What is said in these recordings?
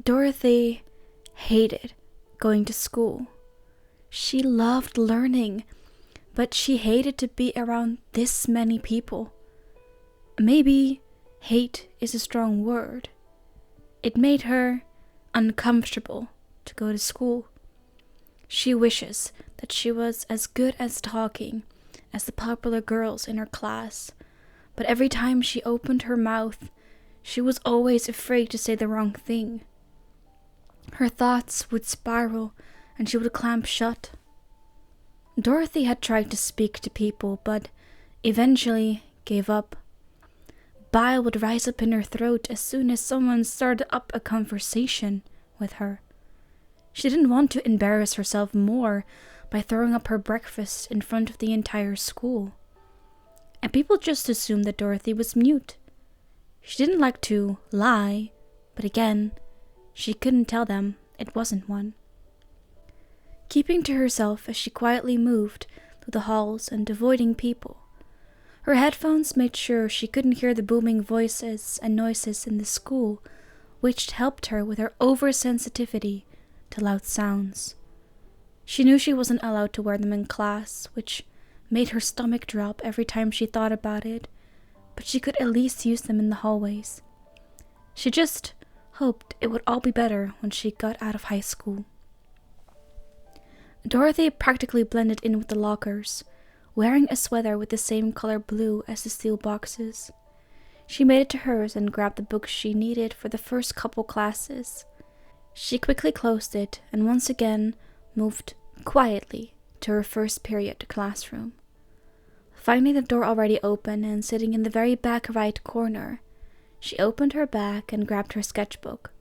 Dorothy hated going to school. She loved learning, but she hated to be around this many people. Maybe hate is a strong word. It made her uncomfortable to go to school. She wishes that she was as good as talking as the popular girls in her class, but every time she opened her mouth, she was always afraid to say the wrong thing. Her thoughts would spiral and she would clamp shut. Dorothy had tried to speak to people, but eventually gave up. Bile would rise up in her throat as soon as someone started up a conversation with her. She didn't want to embarrass herself more by throwing up her breakfast in front of the entire school. And people just assumed that Dorothy was mute. She didn't like to lie, but again, she couldn't tell them it wasn't one. Keeping to herself as she quietly moved through the halls and avoiding people, her headphones made sure she couldn't hear the booming voices and noises in the school, which helped her with her oversensitivity to loud sounds. She knew she wasn't allowed to wear them in class, which made her stomach drop every time she thought about it, but she could at least use them in the hallways. She just hoped it would all be better when she got out of high school. Dorothy practically blended in with the lockers, wearing a sweater with the same color blue as the steel boxes. She made it to hers and grabbed the books she needed for the first couple classes. She quickly closed it and once again moved quietly to her first period classroom. Finding the door already open and sitting in the very back right corner, she opened her bag and grabbed her sketchbook.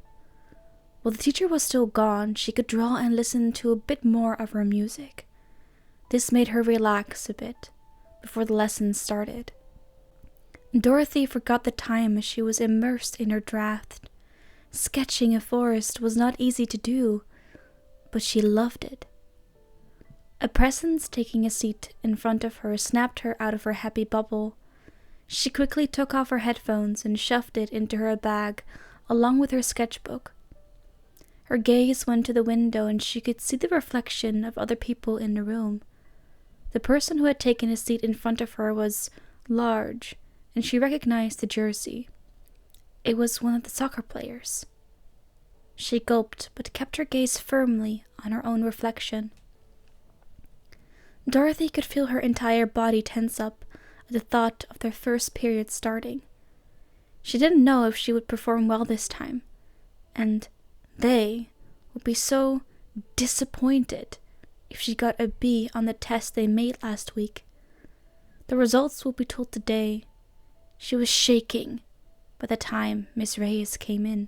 While the teacher was still gone, she could draw and listen to a bit more of her music. This made her relax a bit before the lesson started. Dorothy forgot the time as she was immersed in her draft. Sketching a forest was not easy to do, but she loved it. A presence taking a seat in front of her snapped her out of her happy bubble. She quickly took off her headphones and shoved it into her bag along with her sketchbook. Her gaze went to the window and she could see the reflection of other people in the room. The person who had taken a seat in front of her was large, and she recognized the jersey. It was one of the soccer players. She gulped, but kept her gaze firmly on her own reflection. Dorothy could feel her entire body tense up at the thought of their first period starting. She didn't know if she would perform well this time, and they would be so disappointed if she got a B on the test they made last week. The results will be told today. She was shaking by the time Miss Reyes came in.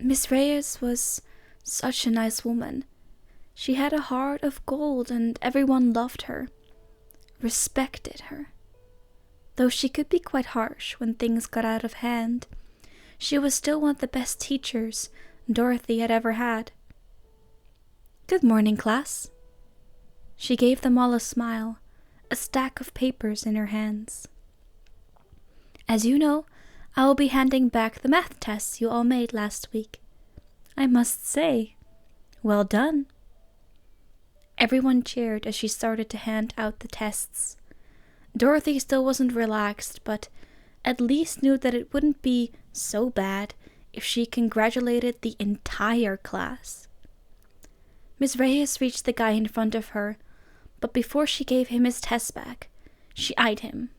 Miss Reyes was such a nice woman. She had a heart of gold and everyone loved her, respected her. Though she could be quite harsh when things got out of hand, she was still one of the best teachers Dorothy had ever had. "Good morning, class." She gave them all a smile, a stack of papers in her hands. "As you know, I will be handing back the math tests you all made last week. I must say, well done." Everyone cheered as she started to hand out the tests. Dorothy still wasn't relaxed, but at least knew that it wouldn't be so bad if she congratulated the entire class. Miss Reyes reached the guy in front of her, but before she gave him his test back, she eyed him.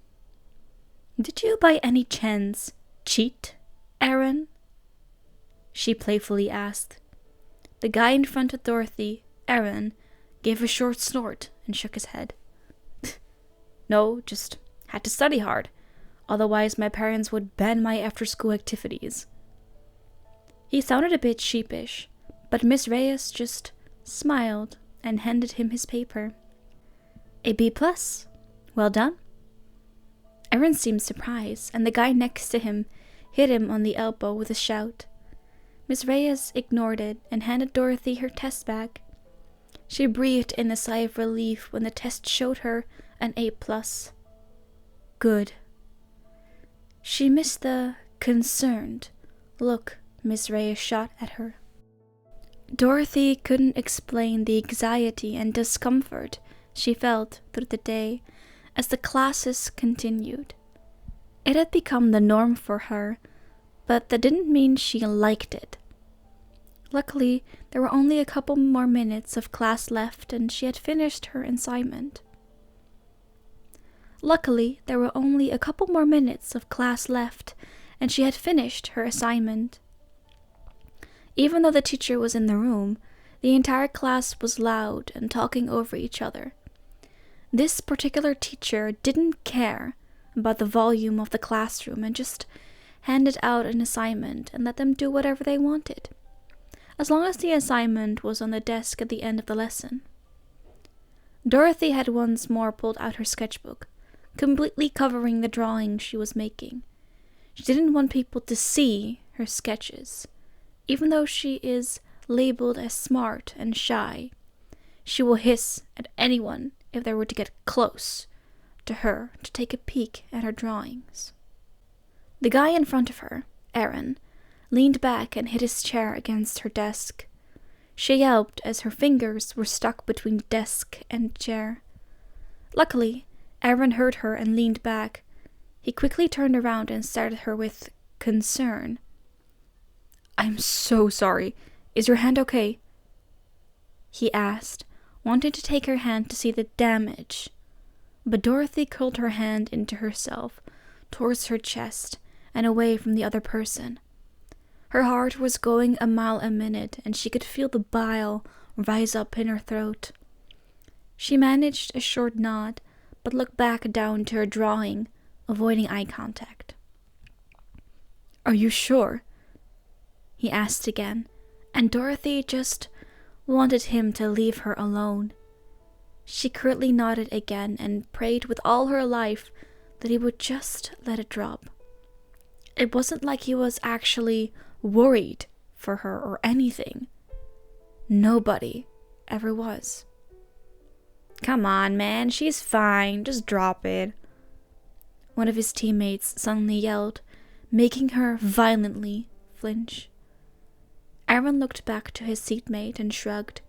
"Did you by any chance cheat, Aaron?" she playfully asked. The guy in front of Dorothy, Aaron, gave a short snort and shook his head. "No, just had to study hard. Otherwise my parents would ban my after-school activities." He sounded a bit sheepish, but Miss Reyes just smiled and handed him his paper. "A B+. Well done." Aaron seemed surprised, and the guy next to him hit him on the elbow with a shout. Miss Reyes ignored it and handed Dorothy her test bag. She breathed in a sigh of relief when the test showed her an A+. Good. She missed the concerned look Miss Reyes shot at her. Dorothy couldn't explain the anxiety and discomfort she felt through the day as the classes continued. It had become the norm for her, but that didn't mean she liked it. Luckily, there were only a couple more minutes of class left and she had finished her assignment. Even though the teacher was in the room, the entire class was loud and talking over each other. This particular teacher didn't care about the volume of the classroom and just handed out an assignment and let them do whatever they wanted, as long as the assignment was on the desk at the end of the lesson. Dorothy had once more pulled out her sketchbook, completely covering the drawing she was making. She didn't want people to see her sketches. Even though she is labeled as smart and shy, she will hiss at anyone if they were to get close to her to take a peek at her drawings. The guy in front of her, Aaron, leaned back and hit his chair against her desk. She yelped as her fingers were stuck between desk and chair. Luckily, Aaron heard her and leaned back. He quickly turned around and stared at her with concern. "I'm so sorry. Is your hand okay?" he asked, wanting to take her hand to see the damage. But Dorothy curled her hand into herself, towards her chest, and away from the other person. Her heart was going a mile a minute, and she could feel the bile rise up in her throat. She managed a short nod, but looked back down to her drawing, avoiding eye contact. "Are you sure?" he asked again, and Dorothy just wanted him to leave her alone. She curtly nodded again and prayed with all her life that he would just let it drop. It wasn't like he was actually worried for her or anything. Nobody ever was. "Come on, man, she's fine, just drop it," one of his teammates suddenly yelled, making her violently flinch. Aaron looked back to his seatmate and shrugged.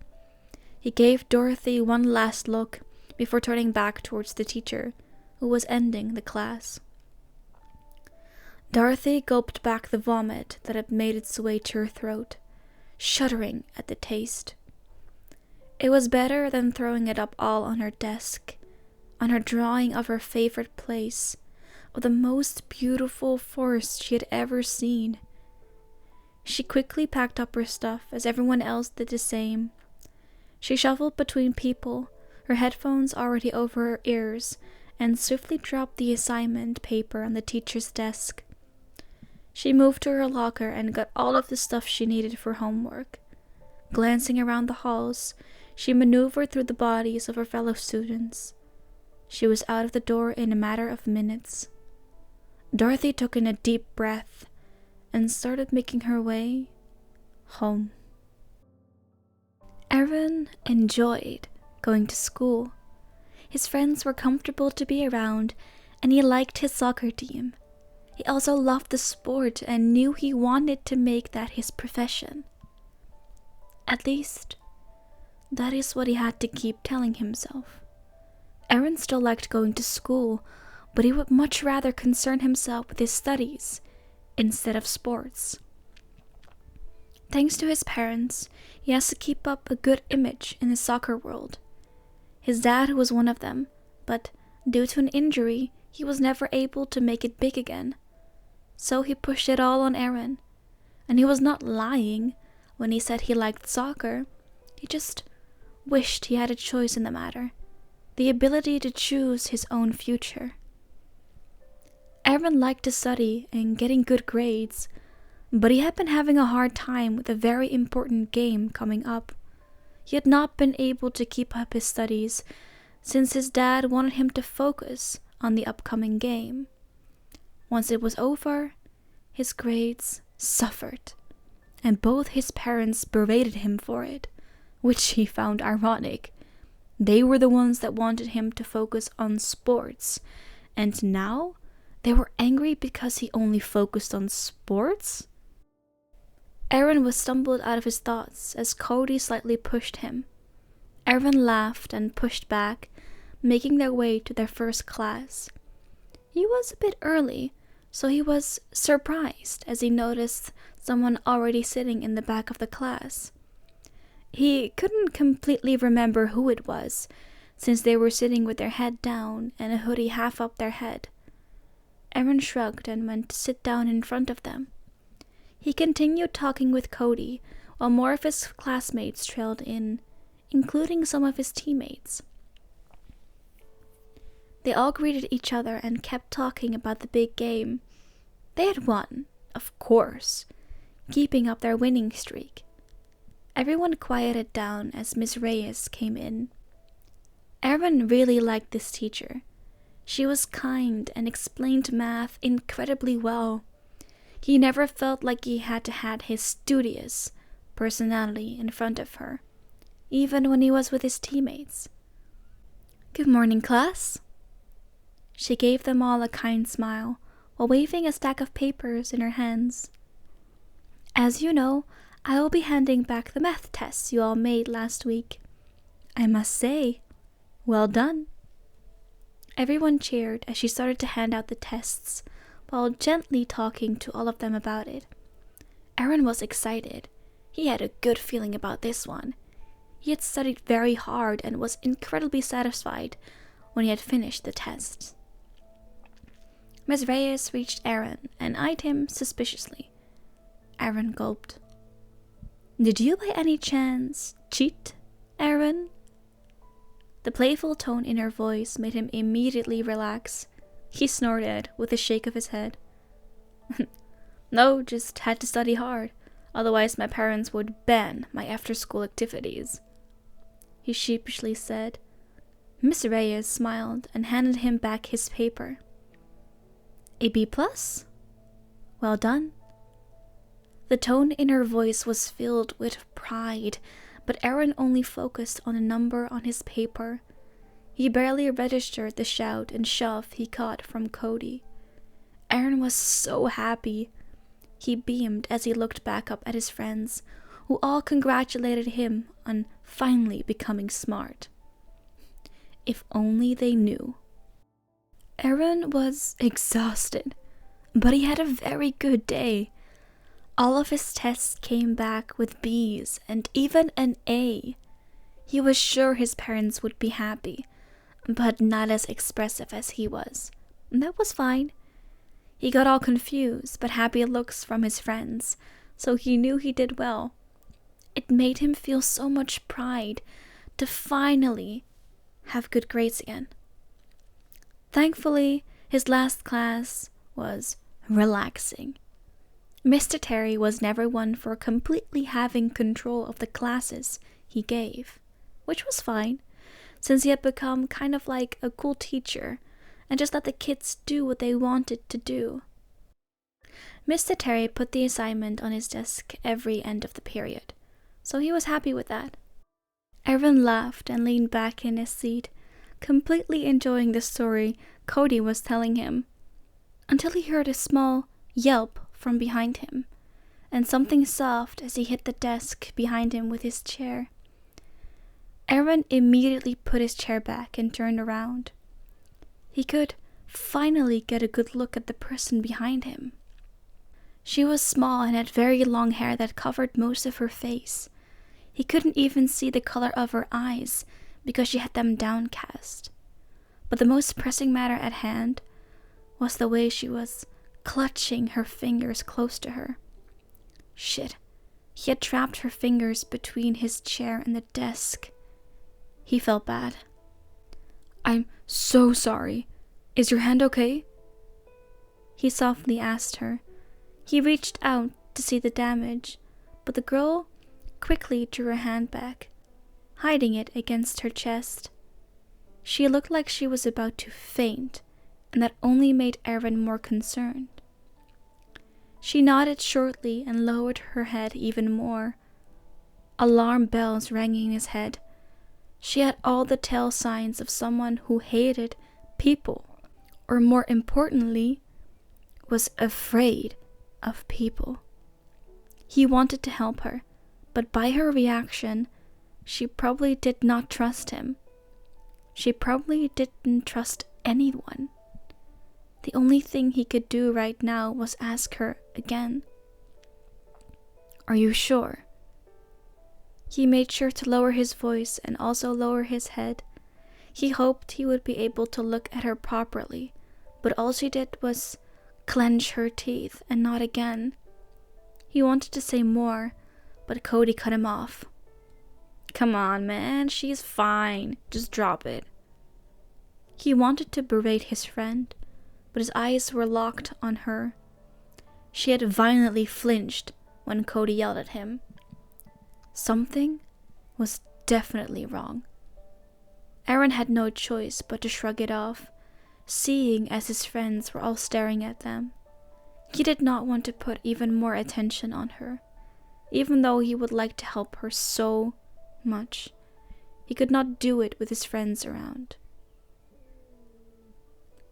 He gave Dorothy one last look before turning back towards the teacher, who was ending the class. Dorothy gulped back the vomit that had made its way to her throat, shuddering at the taste. It was better than throwing it up all on her desk, on her drawing of her favorite place, of the most beautiful forest she had ever seen. She quickly packed up her stuff as everyone else did the same. She shuffled between people, her headphones already over her ears, and swiftly dropped the assignment paper on the teacher's desk. She moved to her locker and got all of the stuff she needed for homework. Glancing around the halls, she maneuvered through the bodies of her fellow students. She was out of the door in a matter of minutes. Dorothy took in a deep breath and started making her way home. Aaron enjoyed going to school. His friends were comfortable to be around, and he liked his soccer team. He also loved the sport and knew he wanted to make that his profession. At least, that is what he had to keep telling himself. Aaron still liked going to school, but he would much rather concern himself with his studies instead of sports. Thanks to his parents, he has to keep up a good image in the soccer world. His dad was one of them, but due to an injury, he was never able to make it big again. So he pushed it all on Aaron. And he was not lying when he said he liked soccer. He just wished he had a choice in the matter, the ability to choose his own future. Aaron liked to study and getting good grades, but he had been having a hard time with a very important game coming up. He had not been able to keep up his studies since his dad wanted him to focus on the upcoming game. Once it was over, his grades suffered, and both his parents berated him for it, which he found ironic. They were the ones that wanted him to focus on sports, and now they were angry because he only focused on sports? Aaron was stumbled out of his thoughts as Cody slightly pushed him. Aaron laughed and pushed back, making their way to their first class. He was a bit early, so he was surprised as he noticed someone already sitting in the back of the class. He couldn't completely remember who it was, since they were sitting with their head down and a hoodie half up their head. Aaron shrugged and went to sit down in front of them. He continued talking with Cody, while more of his classmates trailed in, including some of his teammates. They all greeted each other and kept talking about the big game. They had won, of course, keeping up their winning streak. Everyone quieted down as Miss Reyes came in. Aaron really liked this teacher. She was kind and explained math incredibly well. He never felt like he had to have his studious personality in front of her, even when he was with his teammates. "Good morning, class." She gave them all a kind smile while waving a stack of papers in her hands. "As you know, I will be handing back the math tests you all made last week. I must say, well done." Everyone cheered as she started to hand out the tests, while gently talking to all of them about it. Aaron was excited. He had a good feeling about this one. He had studied very hard and was incredibly satisfied when he had finished the tests. Ms. Reyes reached Aaron and eyed him suspiciously. Aaron gulped. "Did you by any chance cheat, Aaron?" The playful tone in her voice made him immediately relax. He snorted with a shake of his head. "No, just had to study hard. Otherwise my parents would ban my after-school activities," he sheepishly said. Miss Reyes smiled and handed him back his paper. "A B+? Well done." The tone in her voice was filled with pride, but Aaron only focused on a number on his paper. He barely registered the shout and shove he caught from Cody. Aaron was so happy. He beamed as he looked back up at his friends, who all congratulated him on finally becoming smart. If only they knew. Aaron was exhausted, but he had a very good day. All of his tests came back with B's and even an A. He was sure his parents would be happy, but not as expressive as he was. That was fine. He got all confused but happy looks from his friends, so he knew he did well. It made him feel so much pride to finally have good grades again. Thankfully, his last class was relaxing. Mr. Terry was never one for completely having control of the classes he gave, which was fine, since he had become kind of like a cool teacher and just let the kids do what they wanted to do. Mr. Terry put the assignment on his desk every end of the period, so he was happy with that. Aaron laughed and leaned back in his seat, completely enjoying the story Cody was telling him, until he heard a small yelp from behind him, and something soft as he hit the desk behind him with his chair. Aaron immediately put his chair back and turned around. He could finally get a good look at the person behind him. She was small and had very long hair that covered most of her face. He couldn't even see the color of her eyes because she had them downcast. But the most pressing matter at hand was the way she was clutching her fingers close to her. Shit, he had trapped her fingers between his chair and the desk. He felt bad. "I'm so sorry. Is your hand okay?" He softly asked her. He reached out to see the damage, but the girl quickly drew her hand back, hiding it against her chest. She looked like she was about to faint, and that only made Aaron more concerned. She nodded shortly and lowered her head even more. Alarm bells rang in his head. She had all the tell signs of someone who hated people, or more importantly, was afraid of people. He wanted to help her, but by her reaction, she probably did not trust him. She probably didn't trust anyone. The only thing he could do right now was ask her again. "Are you sure?" He made sure to lower his voice and also lower his head. He hoped he would be able to look at her properly, but all she did was clench her teeth and nod again. He wanted to say more, but Cody cut him off. "Come on, man, she's fine. Just drop it." He wanted to berate his friend, but his eyes were locked on her. She had violently flinched when Cody yelled at him. Something was definitely wrong. Aaron had no choice but to shrug it off, seeing as his friends were all staring at them. He did not want to put even more attention on her, even though he would like to help her so much. He could not do it with his friends around.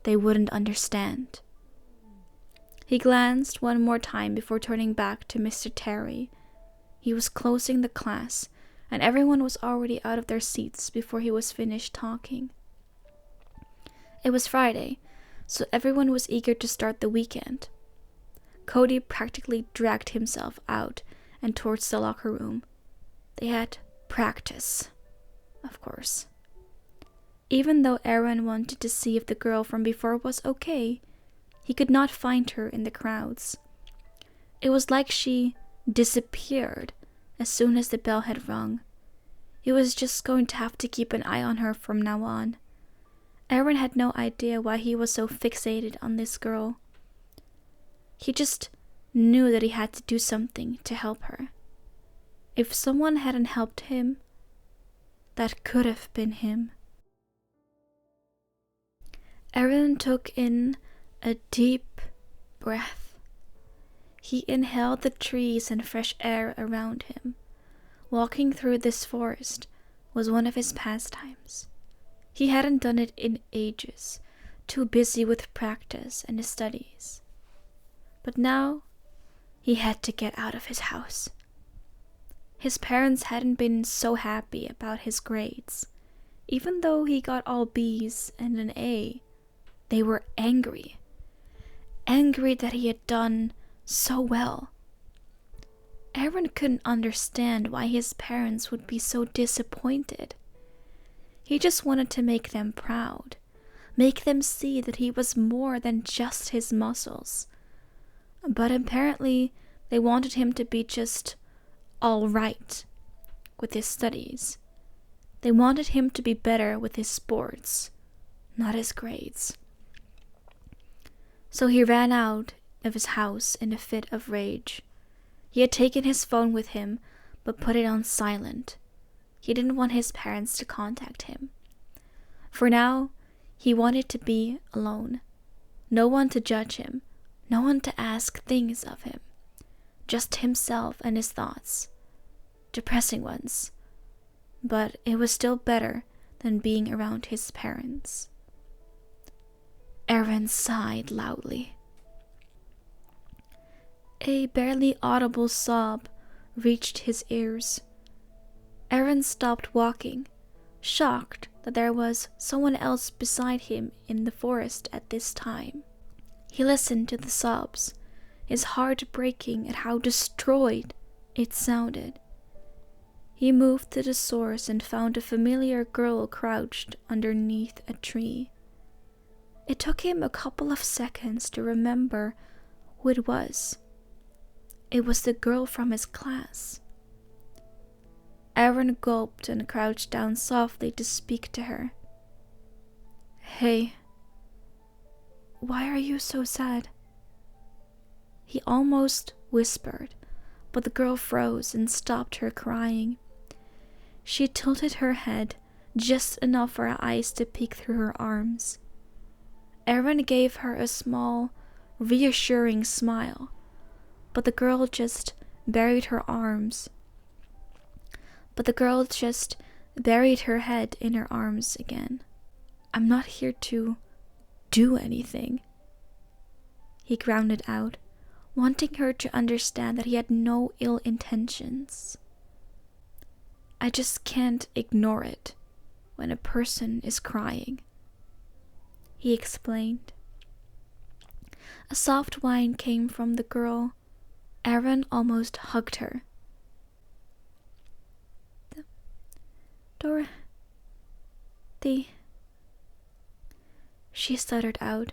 They wouldn't understand. He glanced one more time before turning back to Mr. Terry. He was closing the class, and everyone was already out of their seats before he was finished talking. It was Friday, so everyone was eager to start the weekend. Cody practically dragged himself out and towards the locker room. They had practice, of course. Even though Aaron wanted to see if the girl from before was okay, he could not find her in the crowds. It was like she disappeared as soon as the bell had rung. He was just going to have to keep an eye on her from now on. Aaron had no idea why he was so fixated on this girl. He just knew that he had to do something to help her. If someone hadn't helped him, that could have been him. Aaron took in a deep breath. He inhaled the trees and fresh air around him. Walking through this forest was one of his pastimes. He hadn't done it in ages, too busy with practice and his studies. But now, he had to get out of his house. His parents hadn't been so happy about his grades. Even though he got all B's and an A, they were angry. Angry that he had done so well. Aaron couldn't understand why his parents would be so disappointed. He just wanted to make them proud, make them see that he was more than just his muscles. But apparently, they wanted him to be just all right with his studies. They wanted him to be better with his sports, not his grades. So he ran out of his house in a fit of rage. He had taken his phone with him, but put it on silent. He didn't want his parents to contact him. For now, he wanted to be alone. No one to judge him, no one to ask things of him. Just himself and his thoughts. Depressing ones. But it was still better than being around his parents. Aaron sighed loudly. A barely audible sob reached his ears. Aaron stopped walking, shocked that there was someone else beside him in the forest at this time. He listened to the sobs, his heart breaking at how destroyed it sounded. He moved to the source and found a familiar girl crouched underneath a tree. It took him a couple of seconds to remember who it was. It was the girl from his class. Aaron gulped and crouched down softly to speak to her. "Hey, why are you so sad?" He almost whispered, but the girl froze and stopped her crying. She tilted her head just enough for her eyes to peek through her arms. Aaron gave her a small, reassuring smile, but the girl just buried her head in her arms again. "I'm not here to do anything," he grounded out, wanting her to understand that he had no ill intentions. I just can't ignore it when a person is crying, he explained. A soft whine came from the girl. Aaron almost hugged her. Dorothy, she stuttered out,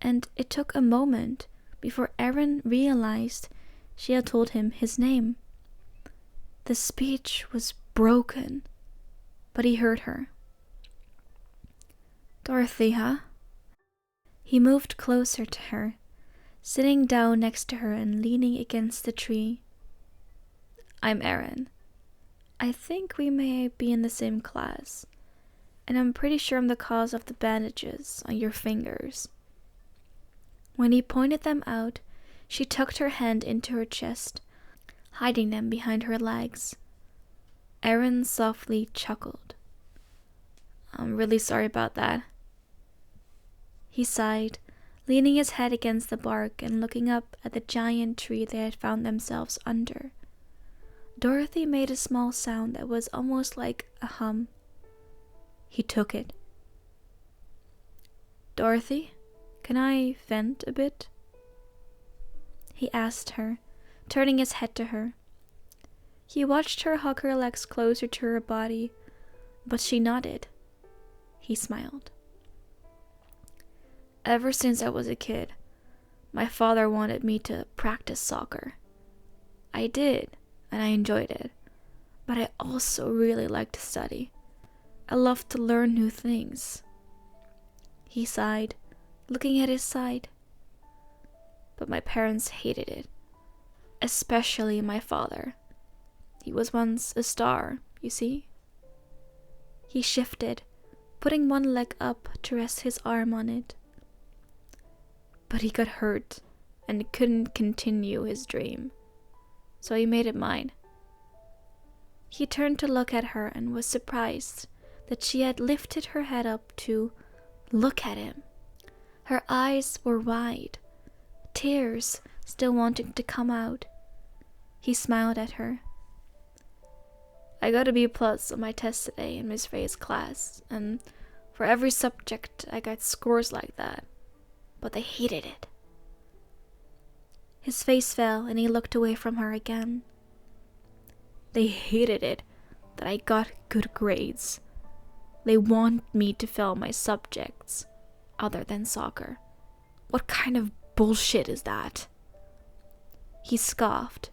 and it took a moment before Aaron realized she had told him his name. The speech was broken, but he heard her. Dorothy, huh? He moved closer to her, sitting down next to her and leaning against the tree. I'm Aaron. I think we may be in the same class, and I'm pretty sure I'm the cause of the bandages on your fingers. When he pointed them out, she tucked her hand into her chest, hiding them behind her legs. Aaron softly chuckled. I'm really sorry about that. He sighed, leaning his head against the bark and looking up at the giant tree they had found themselves under. Dorothy made a small sound that was almost like a hum. He took it. Dorothy, can I vent a bit? He asked her, turning his head to her. He watched her hug her legs closer to her body, but she nodded. He smiled. Ever since I was a kid, my father wanted me to practice soccer. I did, and I enjoyed it, but I also really liked to study. I loved to learn new things. He sighed, looking at his side. But my parents hated it, especially my father. He was once a star, you see. He shifted, putting one leg up to rest his arm on it. But he got hurt and couldn't continue his dream, so he made it mine. He turned to look at her and was surprised that she had lifted her head up to look at him. Her eyes were wide, tears still wanting to come out. He smiled at her. I got a B+ on my test today in Miss Ray's class, and for every subject I got scores like that, but they hated it. His face fell and he looked away from her again. They hated it that I got good grades. They want me to fail my subjects other than soccer. What kind of bullshit is that? He scoffed,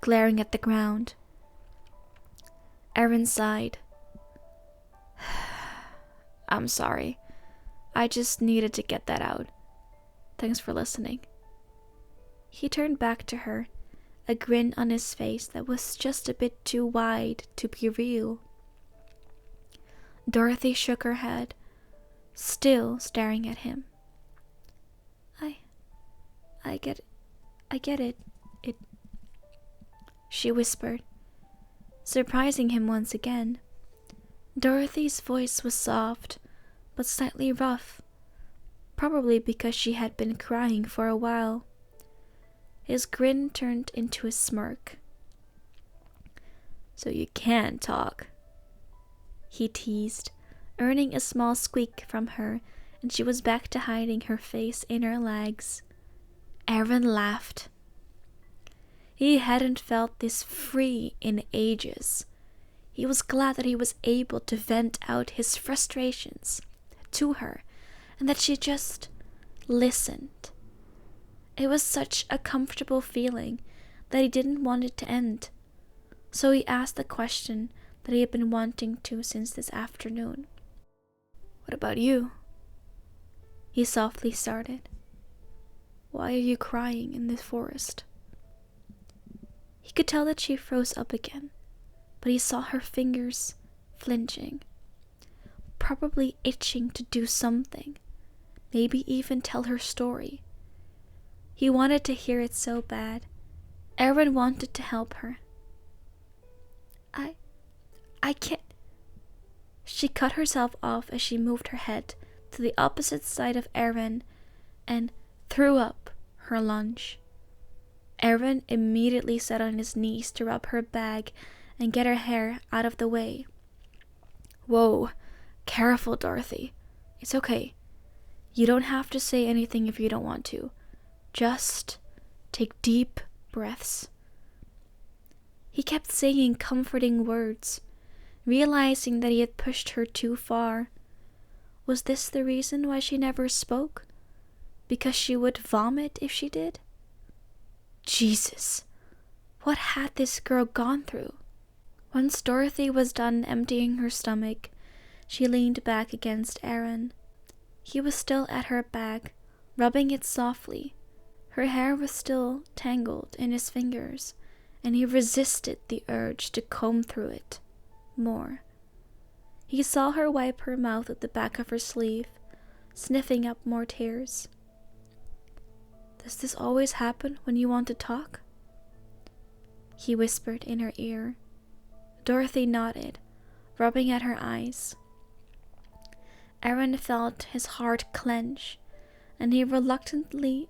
glaring at the ground. Aaron sighed. I'm sorry. I just needed to get that out. Thanks for listening. He turned back to her, a grin on his face that was just a bit too wide to be real. Dorothy shook her head, still staring at him. I get it, she whispered, surprising him once again. Dorothy's voice was soft, but slightly rough, probably because she had been crying for a while. His grin turned into a smirk. So you can talk, he teased, earning a small squeak from her, and she was back to hiding her face in her legs. Aaron laughed. He hadn't felt this free in ages. He was glad that he was able to vent out his frustrations to her, and that she just listened. It was such a comfortable feeling that he didn't want it to end. So he asked the question that he had been wanting to since this afternoon. What about you? He softly started. Why are you crying in this forest? He could tell that she froze up again, but he saw her fingers flinching, probably itching to do something, maybe even tell her story. He wanted to hear it so bad. Aaron wanted to help her. I can't. She cut herself off as she moved her head to the opposite side of Aaron and threw up her lunch. Erin immediately sat on his knees to rub her bag and get her hair out of the way. "Whoa, careful, Dorothy. It's okay. You don't have to say anything if you don't want to. Just take deep breaths." He kept saying comforting words, realizing that he had pushed her too far. Was this the reason why she never spoke? Because she would vomit if she did? Jesus, what had this girl gone through? Once Dorothy was done emptying her stomach, she leaned back against Aaron. He was still at her back, rubbing it softly. Her hair was still tangled in his fingers, and he resisted the urge to comb through it more. He saw her wipe her mouth with the back of her sleeve, sniffing up more tears. "Does this always happen when you want to talk?" he whispered in her ear. Dorothy nodded, rubbing at her eyes. Aaron felt his heart clench, and he reluctantly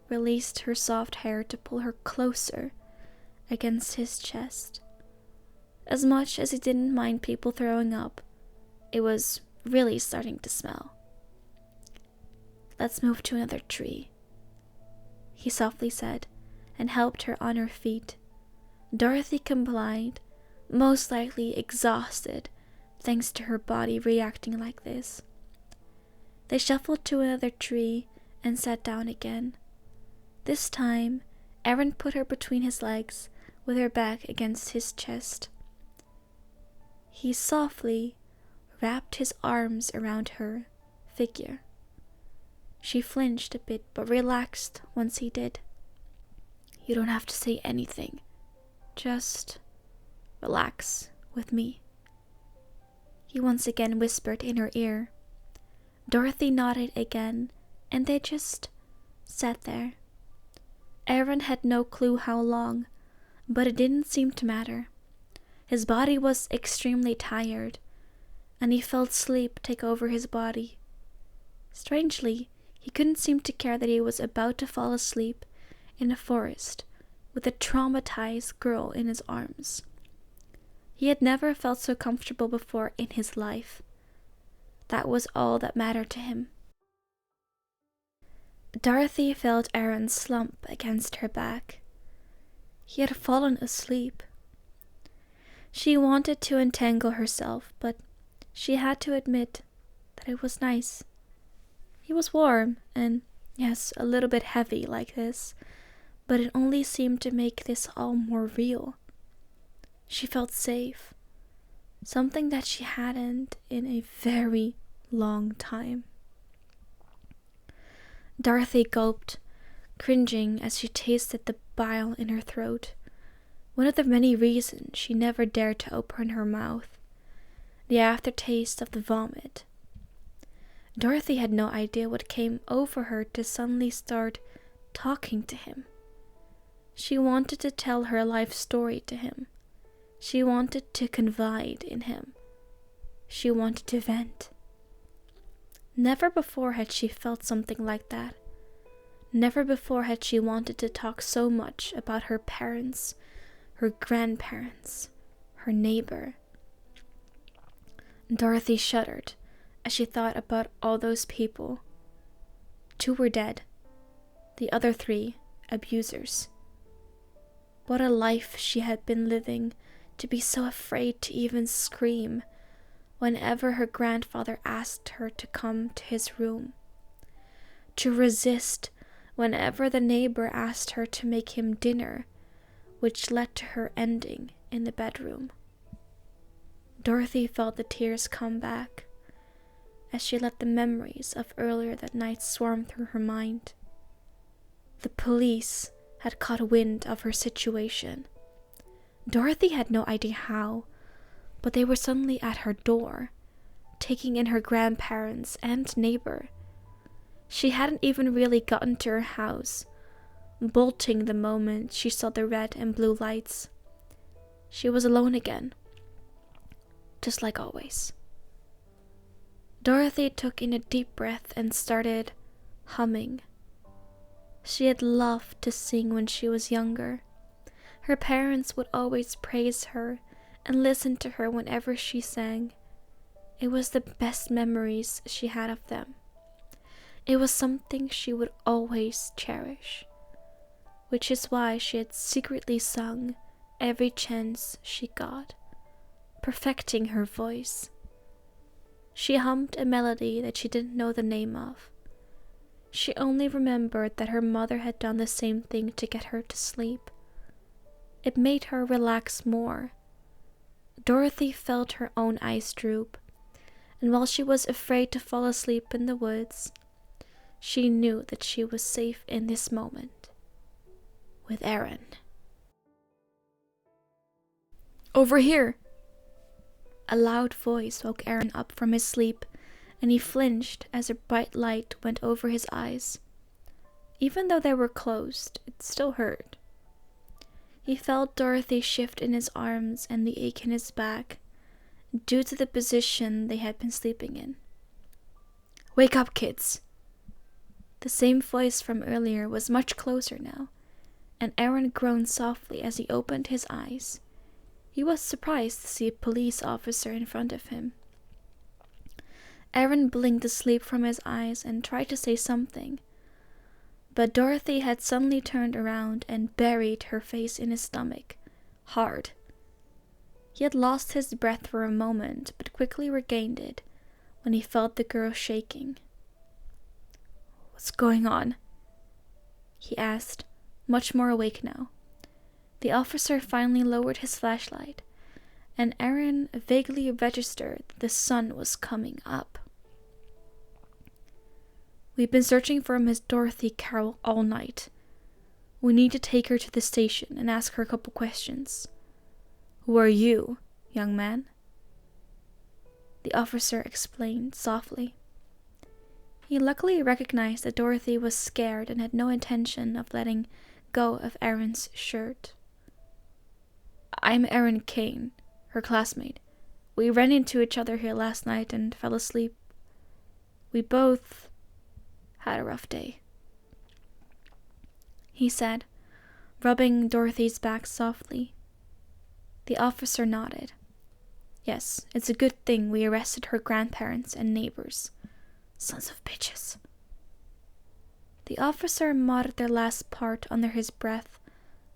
released her soft hair to pull her closer against his chest. As much as he didn't mind people throwing up, it was really starting to smell. "Let's move to another tree," he softly said, and helped her on her feet. Dorothy complied, most likely exhausted thanks to her body reacting like this. They shuffled to another tree and sat down again. This time, Aaron put her between his legs with her back against his chest. He softly wrapped his arms around her figure. She flinched a bit but relaxed once he did. "You don't have to say anything. Just relax with me," he once again whispered in her ear. Dorothy nodded again, and they just sat there. Aaron had no clue how long, but it didn't seem to matter. His body was extremely tired, and he felt sleep take over his body. Strangely, he couldn't seem to care that he was about to fall asleep in a forest with a traumatized girl in his arms. He had never felt so comfortable before in his life. That was all that mattered to him. Dorothy felt Aaron slump against her back. He had fallen asleep. She wanted to entangle herself, but she had to admit that it was nice. He was warm and, yes, a little bit heavy like this, but it only seemed to make this all more real. She felt safe, something that she hadn't in a very long time. Dorothy gulped, cringing as she tasted the bile in her throat. One of the many reasons she never dared to open her mouth. The aftertaste of the vomit. Dorothy had no idea what came over her to suddenly start talking to him. She wanted to tell her life story to him. She wanted to confide in him. She wanted to vent. Never before had she felt something like that. Never before had she wanted to talk so much about her parents, her grandparents, her neighbor. Dorothy shuddered as she thought about all those people. 2 were dead, the other 3 abusers. What a life she had been living to be so afraid to even scream whenever her grandfather asked her to come to his room. To resist whenever the neighbor asked her to make him dinner, which led to her ending in the bedroom. Dorothy felt the tears come back as she let the memories of earlier that night swarm through her mind. The police had caught wind of her situation. Dorothy had no idea how, but they were suddenly at her door, taking in her grandparents and neighbor. She hadn't even really gotten to her house, bolting the moment she saw the red and blue lights. She was alone again, just like always. Dorothy took in a deep breath and started humming. She had loved to sing when she was younger. Her parents would always praise her and listen to her whenever she sang. It was the best memories she had of them. It was something she would always cherish, which is why she had secretly sung every chance she got, perfecting her voice. She hummed a melody that she didn't know the name of. She only remembered that her mother had done the same thing to get her to sleep. It made her relax more. Dorothy felt her own eyes droop, and while she was afraid to fall asleep in the woods, she knew that she was safe in this moment with Aaron. "Over here!" A loud voice woke Aaron up from his sleep, and he flinched as a bright light went over his eyes. Even though they were closed, it still hurt. He felt Dorothy shift in his arms and the ache in his back, due to the position they had been sleeping in. "Wake up, kids!" The same voice from earlier was much closer now, and Aaron groaned softly as he opened his eyes. He was surprised to see a police officer in front of him. Aaron blinked the sleep from his eyes and tried to say something, but Dorothy had suddenly turned around and buried her face in his stomach, hard. He had lost his breath for a moment, but quickly regained it when he felt the girl shaking. "What's going on?" he asked, much more awake now. The officer finally lowered his flashlight, and Aaron vaguely registered the sun was coming up. "We've been searching for Miss Dorothy Carroll all night. We need to take her to the station and ask her a couple questions. Who are you, young man?" The officer explained softly. He luckily recognized that Dorothy was scared and had no intention of letting go of Aaron's shirt. "I'm Aaron Kane, her classmate. We ran into each other here last night and fell asleep. We both had a rough day," he said, rubbing Dorothy's back softly. The officer nodded. "Yes, it's a good thing we arrested her grandparents and neighbors. Sons of bitches." The officer muttered their last part under his breath,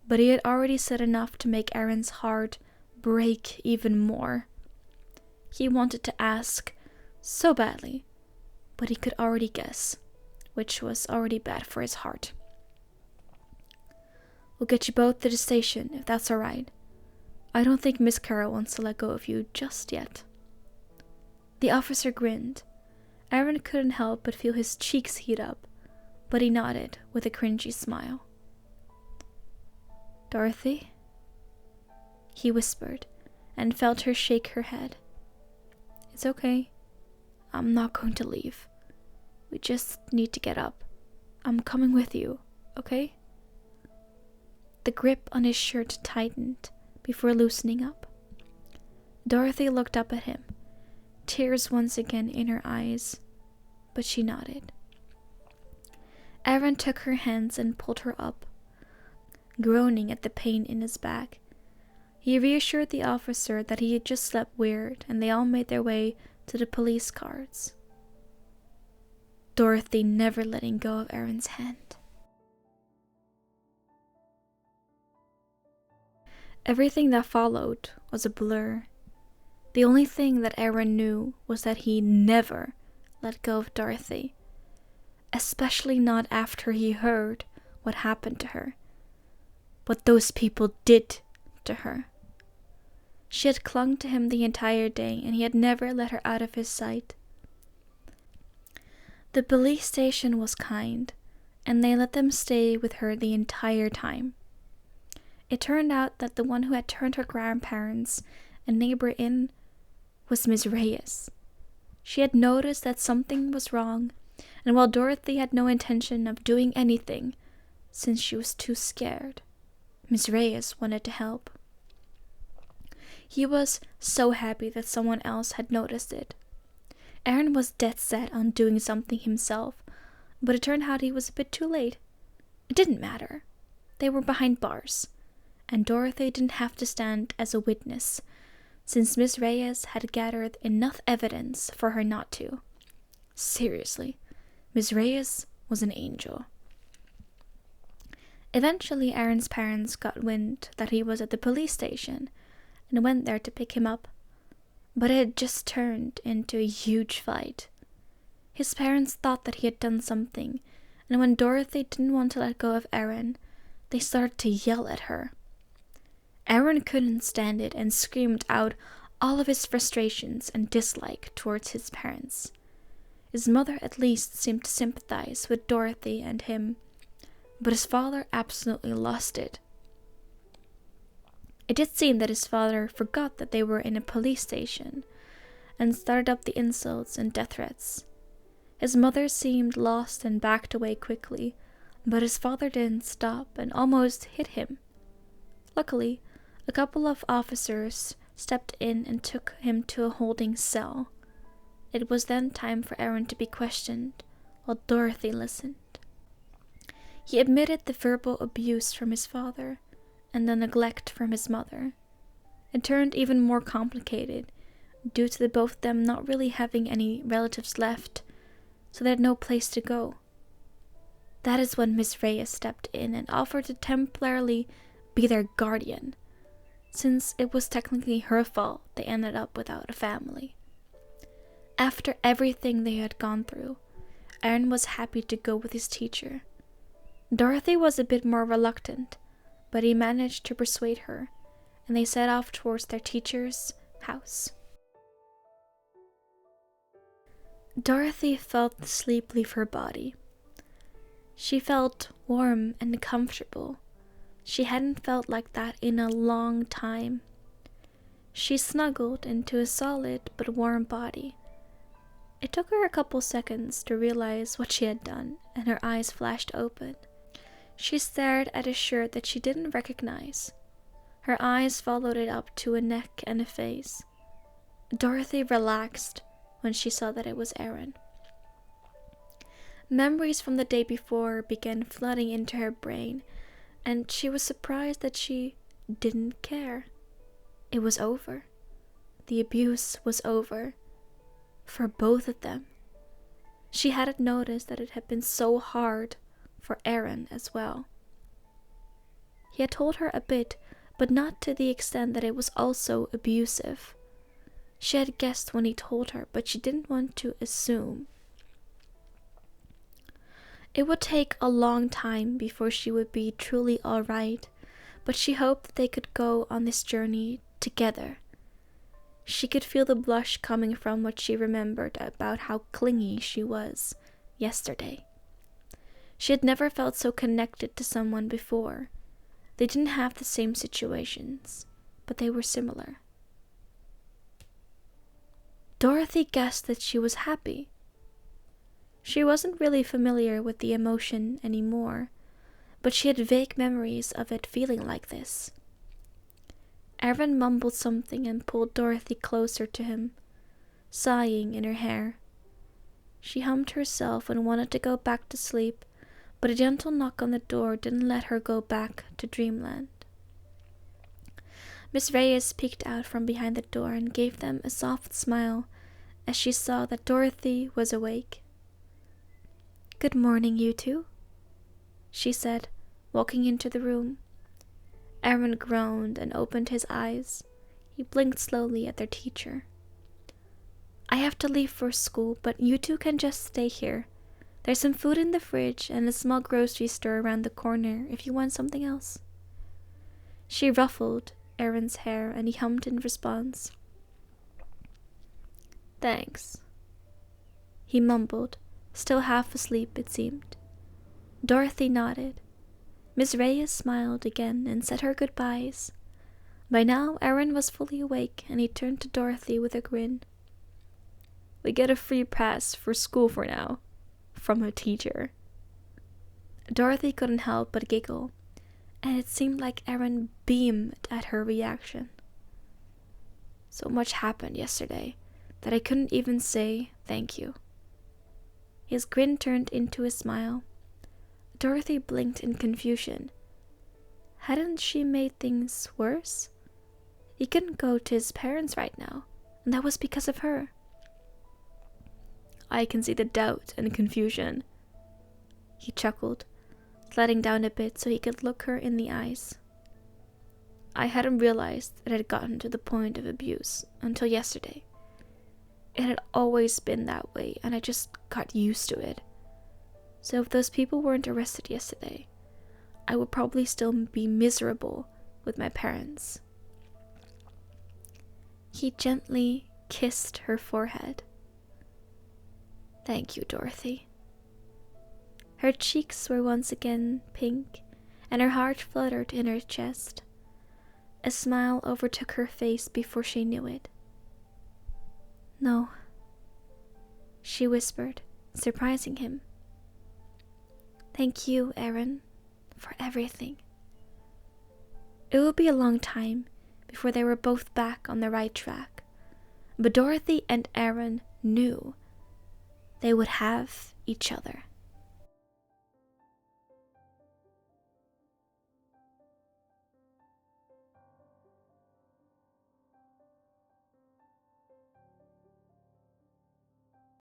but he had already said enough to make Aaron's heart break even more. He wanted to ask so badly, but he could already guess, which was already bad for his heart. "We'll get you both to the station, if that's all right. I don't think Miss Carroll wants to let go of you just yet." The officer grinned. Aaron couldn't help but feel his cheeks heat up, but he nodded with a cringy smile. "Dorothy?" he whispered, and felt her shake her head. "It's okay. I'm not going to leave. We just need to get up. I'm coming with you, okay?" The grip on his shirt tightened before loosening up. Dorothy looked up at him, tears once again in her eyes, but she nodded. Aaron took her hands and pulled her up, groaning at the pain in his back. He reassured the officer that he had just slept weird, and they all made their way to the police cars, Dorothy never letting go of Aaron's hand. Everything that followed was a blur. The only thing that Aaron knew was that he never let go of Dorothy, especially not after he heard what happened to her, what those people did to her. She had clung to him the entire day, and he had never let her out of his sight. The police station was kind, and they let them stay with her the entire time. It turned out that the one who had turned her grandparents and neighbor in was Miss Reyes. She had noticed that something was wrong, and while Dorothy had no intention of doing anything, since she was too scared, Miss Reyes wanted to help. He was so happy that someone else had noticed it. Aaron was dead set on doing something himself, but it turned out he was a bit too late. didn't matter. They were behind bars, and Dorothy didn't have to stand as a witness, since Miss Reyes had gathered enough evidence for her not to. Seriously, Miss Reyes was an angel. Eventually, Aaron's parents got wind that he was at the police station and went there to pick him up, but it had just turned into a huge fight. His parents thought that he had done something, and when Dorothy didn't want to let go of Aaron, they started to yell at her. Aaron couldn't stand it and screamed out all of his frustrations and dislike towards his parents. His mother at least seemed to sympathize with Dorothy and him, but his father absolutely lost it. It did seem that his father forgot that they were in a police station and started up the insults and death threats. His mother seemed lost and backed away quickly, but his father didn't stop and almost hit him. Luckily, a couple of officers stepped in and took him to a holding cell. It was then time for Aaron to be questioned, while Dorothy listened. He admitted the verbal abuse from his father and the neglect from his mother. It turned even more complicated due to the both of them not really having any relatives left, so they had no place to go. That is when Miss Reyes stepped in and offered to temporarily be their guardian, since it was technically her fault they ended up without a family. After everything they had gone through, Aaron was happy to go with his teacher. Dorothy was a bit more reluctant, but he managed to persuade her, and they set off towards their teacher's house. Dorothy felt the sleep leave her body. She felt warm and comfortable. She hadn't felt like that in a long time. She snuggled into a solid but warm body. It took her a couple seconds to realize what she had done, and her eyes flashed open. She stared at a shirt that she didn't recognize. Her eyes followed it up to a neck and a face. Dorothy relaxed when she saw that it was Aaron. Memories from the day before began flooding into her brain, and she was surprised that she didn't care. It was over. The abuse was over. For both of them. She hadn't noticed that it had been so hard for Aaron as well. He had told her a bit, but not to the extent that it was also abusive. She had guessed when he told her, but she didn't want to assume. It would take a long time before she would be truly alright, but she hoped that they could go on this journey together. She could feel the blush coming from what she remembered about how clingy she was yesterday. She had never felt so connected to someone before. They didn't have the same situations, but they were similar. Dorothy guessed that she was happy. She wasn't really familiar with the emotion anymore, but she had vague memories of it feeling like this. Aaron mumbled something and pulled Dorothy closer to him, sighing in her hair. She hummed herself and wanted to go back to sleep, but a gentle knock on the door didn't let her go back to dreamland. Miss Reyes peeked out from behind the door and gave them a soft smile as she saw that Dorothy was awake. "Good morning, you two," she said, walking into the room. Aaron groaned and opened his eyes. He blinked slowly at their teacher. "I have to leave for school, but you two can just stay here. There's some food in the fridge and a small grocery store around the corner if you want something else." She ruffled Aaron's hair and he hummed in response. "Thanks," he mumbled, still half asleep it seemed. Dorothy nodded. Miss Reyes smiled again and said her goodbyes. By now, Aaron was fully awake and he turned to Dorothy with a grin. "We get a free pass for school for now, from a teacher." Dorothy couldn't help but giggle, and it seemed like Aaron beamed at her reaction. "So much happened yesterday that I couldn't even say thank you." His grin turned into a smile. Dorothy blinked in confusion. Hadn't she made things worse? He couldn't go to his parents right now, and that was because of her. I can see the doubt and confusion. He chuckled, sliding down a bit so he could look her in the eyes. I hadn't realized it had gotten to the point of abuse until yesterday. It had always been that way, and I just got used to it. So if those people weren't arrested yesterday, I would probably still be miserable with my parents. He gently kissed her forehead. Thank you, Dorothy. Her cheeks were once again pink, and her heart fluttered in her chest. A smile overtook her face before she knew it. No, she whispered, surprising him. Thank you, Aaron, for everything. It would be a long time before they were both back on the right track, but Dorothy and Aaron knew they would have each other.